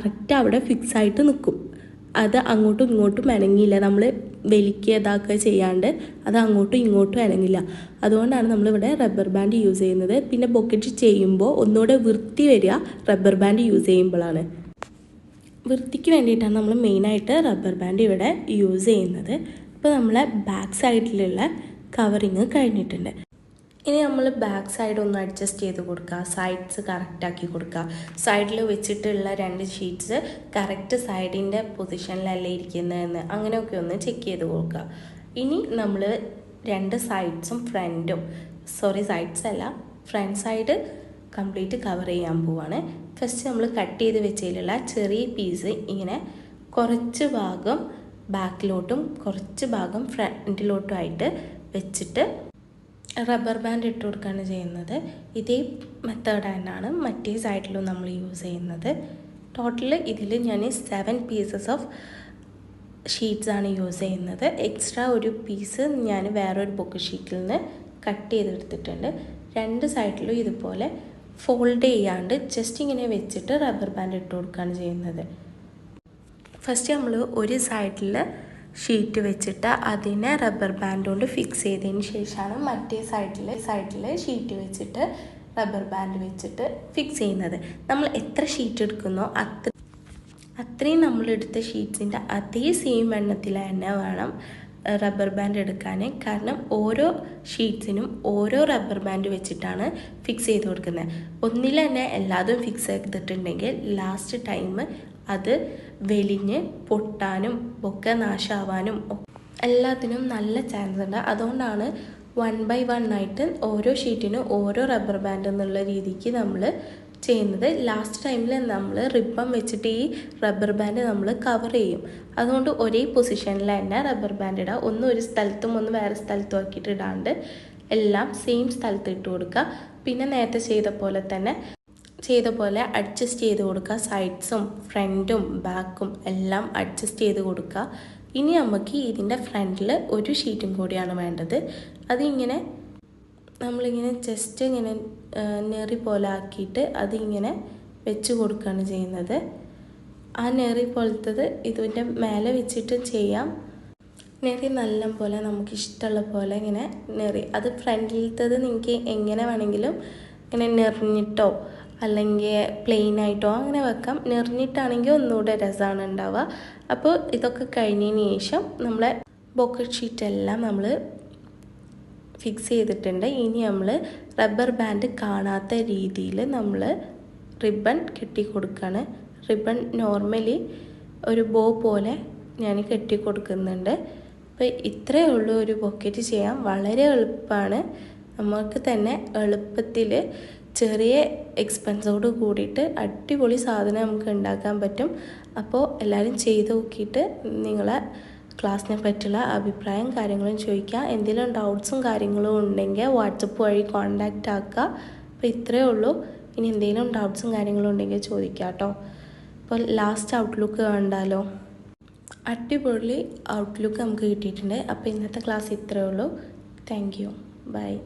Correct അവിടെ fix ആയിട്ട് നിൽക്കും. അത് അങ്ങോട്ടും ഇങ്ങോട്ടും അനങ്ങില്ല. നമ്മൾ വലിക്കുക ഇതാക്കുക ചെയ്യാണ്ട് അത് അങ്ങോട്ടും ഇങ്ങോട്ടും അനങ്ങില്ല. അതുകൊണ്ടാണ് നമ്മളിവിടെ റബ്ബർ ബാൻഡ് യൂസ് ചെയ്യുന്നത്. പിന്നെ ബൊക്കറ്റ് ചെയ്യുമ്പോൾ ഒന്നുകൂടെ വൃത്തി വരിക റബ്ബർ ബാൻഡ് യൂസ് ചെയ്യുമ്പോഴാണ്. വൃത്തിക്ക് വേണ്ടിയിട്ടാണ് നമ്മൾ മെയിനായിട്ട് റബ്ബർ ബാൻഡ് ഇവിടെ യൂസ് ചെയ്യുന്നത്. ഇപ്പോൾ നമ്മളെ ബാക്ക് സൈഡിലുള്ള കവറിങ് കഴിഞ്ഞിട്ടുണ്ട്. ഇനി നമ്മൾ ബാക്ക് സൈഡ് ഒന്ന് അഡ്ജസ്റ്റ് ചെയ്ത് കൊടുക്കുക, സൈഡ്സ് കറക്റ്റാക്കി കൊടുക്കുക. സൈഡിൽ വെച്ചിട്ടുള്ള 2 ഷീറ്റ്സ് കറക്റ്റ് സൈഡിൻ്റെ പൊസിഷനിലല്ലേ ഇരിക്കുന്നതെന്ന് അങ്ങനെയൊക്കെ ഒന്ന് ചെക്ക് ചെയ്ത് കൊടുക്കുക. ഇനി നമ്മൾ 2 സൈഡ്സും സൈഡ്സ് അല്ല ഫ്രണ്ട് സൈഡ് കംപ്ലീറ്റ് കവർ ചെയ്യാൻ പോവാണ്. ഫസ്റ്റ് നമ്മൾ കട്ട് ചെയ്ത് വെച്ചതിലുള്ള ചെറിയ പീസ് ഇങ്ങനെ കുറച്ച് ഭാഗം ബാക്കിലോട്ടും കുറച്ച് ഭാഗം ഫ്രണ്ടിലോട്ടും ആയിട്ട് വെച്ചിട്ട് റബ്ബർ ബാൻഡ് ഇട്ട് കൊടുക്കുകയാണ് ചെയ്യുന്നത്. ഇതേ മെത്തേഡ് തന്നെയാണ് മറ്റേ സൈഡിലും നമ്മൾ യൂസ് ചെയ്യുന്നത്. ടോട്ടൽ ഇതിൽ ഞാൻ 7 പീസസ് ഓഫ് ഷീറ്റ്സാണ് യൂസ് ചെയ്യുന്നത്. എക്സ്ട്രാ ഒരു പീസ് ഞാൻ വേറൊരു ബുക്ക് ഷീറ്റിൽ നിന്ന് കട്ട് ചെയ്തെടുത്തിട്ടുണ്ട്. 2 സൈഡിലും ഇതുപോലെ ഫോൾഡ് ചെയ്യാണ്ട് ജസ്റ്റ് ഇങ്ങനെ വെച്ചിട്ട് റബ്ബർ ബാൻഡ് ഇട്ട് കൊടുക്കുകയാണ് ചെയ്യുന്നത്. ഫസ്റ്റ് നമ്മൾ ഒരു സൈഡിൽ ഷീറ്റ് വെച്ചിട്ട് അതിനെ റബ്ബർ ബാൻഡ് കൊണ്ട് ഫിക്സ് ചെയ്തതിന് ശേഷമാണ് മറ്റേ സൈഡിൽ ഷീറ്റ് വെച്ചിട്ട് റബ്ബർ ബാൻഡ് വെച്ചിട്ട് ഫിക്സ് ചെയ്യുന്നത്. നമ്മൾ എത്ര ഷീറ്റ് എടുക്കുന്നോ അത്രയും നമ്മളെടുത്ത ഷീറ്റ്സിൻ്റെ അതേ സെയിം എണ്ണത്തിൽ തന്നെ വേണം റബ്ബർ ബാൻഡ് എടുക്കാൻ. കാരണം ഓരോ ഷീറ്റ്സിനും ഓരോ റബ്ബർ ബാൻഡ് വെച്ചിട്ടാണ് ഫിക്സ് ചെയ്ത് കൊടുക്കുന്നത്. ഒന്നിൽ തന്നെ എല്ലാതും ഫിക്സ് ചെയ്തിട്ടുണ്ടെങ്കിൽ ലാസ്റ്റ് ടൈം അത് വെലിഞ്ഞ് പൊട്ടാനും ഒക്കെ നാശാവാനും എല്ലാത്തിനും നല്ല ചാൻസ് ഉണ്ട്. അതുകൊണ്ടാണ് 1 by 1 ആയിട്ട് ഓരോ ഷീറ്റിനും ഓരോ റബ്ബർ ബാൻഡ് എന്നുള്ള രീതിക്ക് നമ്മൾ ചെയ്യുന്നത്. ലാസ്റ്റ് ടൈമിൽ നമ്മൾ റിബൺ വെച്ചിട്ട് ഈ റബ്ബർ ബാൻഡ് നമ്മൾ കവർ ചെയ്യും. അതുകൊണ്ട് ഒരേ പൊസിഷനിൽ തന്നെ റബ്ബർ ബാൻഡ് ഇടുക. ഒന്ന് ഒരു സ്ഥലത്തും ഒന്ന് വേറെ സ്ഥലത്തും ആക്കിയിട്ട് ഇടാണ്ട് എല്ലാം സെയിം സ്ഥലത്ത് ഇട്ട് കൊടുക്കുക. പിന്നെ നേരത്തെ ചെയ്ത പോലെ അഡ്ജസ്റ്റ് ചെയ്ത് കൊടുക്കുക. സൈഡ്സും ഫ്രണ്ടും ബാക്കും എല്ലാം അഡ്ജസ്റ്റ് ചെയ്ത് കൊടുക്കുക. ഇനി നമുക്ക് ഇതിൻ്റെ ഫ്രണ്ടിൽ ഒരു ഷീറ്റും കൂടിയാണ് വേണ്ടത്. അതിങ്ങനെ നമ്മളിങ്ങനെ ജസ്റ്റ് ഇങ്ങനെ നെറി പോലെ ആക്കിയിട്ട് അതിങ്ങനെ വെച്ച് കൊടുക്കുകയാണ് ചെയ്യുന്നത്. ആ നെറി പോലത്തത് ഇതിൻ്റെ മേലെ വെച്ചിട്ട് ചെയ്യാം. നെറി നല്ല പോലെ നമുക്ക് ഇഷ്ടമുള്ള പോലെ ഇങ്ങനെ നെറി അത് ഫ്രണ്ടിലത്തത് നിങ്ങൾക്ക് എങ്ങനെ വേണമെങ്കിലും ഇങ്ങനെ നെറിഞ്ഞിട്ടോ അല്ലെങ്കിൽ പ്ലെയിൻ ആയിട്ടോ അങ്ങനെ വെക്കാം. നെറിഞ്ഞിട്ടാണെങ്കിൽ ഒന്നുകൂടെ രസമാണ് ഉണ്ടാവുക. അപ്പോൾ ഇതൊക്കെ കഴിഞ്ഞതിന് ശേഷം നമ്മളെ ബൊക്കറ്റ് ഷീറ്റെല്ലാം നമ്മൾ ഫിക്സ് ചെയ്തിട്ടുണ്ട്. ഇനി നമ്മൾ റബ്ബർ ബാൻഡ് കാണാത്ത രീതിയിൽ നമ്മൾ റിബൺ കെട്ടി കൊടുക്കുകയാണ്. റിബൺ നോർമലി ഒരു ബോ പോലെ ഞാൻ കെട്ടി കൊടുക്കുന്നുണ്ട്. അപ്പോൾ ഇത്രയേ ഉള്ളൂ ഒരു ബൊക്കറ്റ് ചെയ്യാൻ. വളരെ എളുപ്പമാണ്. നമുക്ക് തന്നെ എളുപ്പത്തിൽ ചെറിയ എക്സ്പെൻസോട് കൂടിയിട്ട് അടിപൊളി സാധനം നമുക്ക് ഉണ്ടാക്കാൻ പറ്റും. അപ്പോൾ എല്ലാവരും ചെയ്ത് നോക്കിയിട്ട് നിങ്ങളെ ക്ലാസ്സിനെ പറ്റിയുള്ള അഭിപ്രായം കാര്യങ്ങളും ചോദിക്കുക. എന്തെങ്കിലും ഡൗട്ട്സും കാര്യങ്ങളും ഉണ്ടെങ്കിൽ വാട്സപ്പ് വഴി കോൺടാക്റ്റ് ആക്കുക. അപ്പോൾ ഇത്രയേ ഉള്ളൂ. ഇനി എന്തെങ്കിലും ഡൗട്ട്സും കാര്യങ്ങളും ഉണ്ടെങ്കിൽ ചോദിക്കുക കേട്ടോ. അപ്പോൾ ലാസ്റ്റ് ഔട്ട്ലുക്ക് കണ്ടാലോ? അടിപൊളി ഔട്ട്ലുക്ക് നമുക്ക് കിട്ടിയിട്ടുണ്ട്. അപ്പോൾ ഇന്നത്തെ ക്ലാസ് ഇത്രയേ ഉള്ളൂ. Thank you. ബൈ.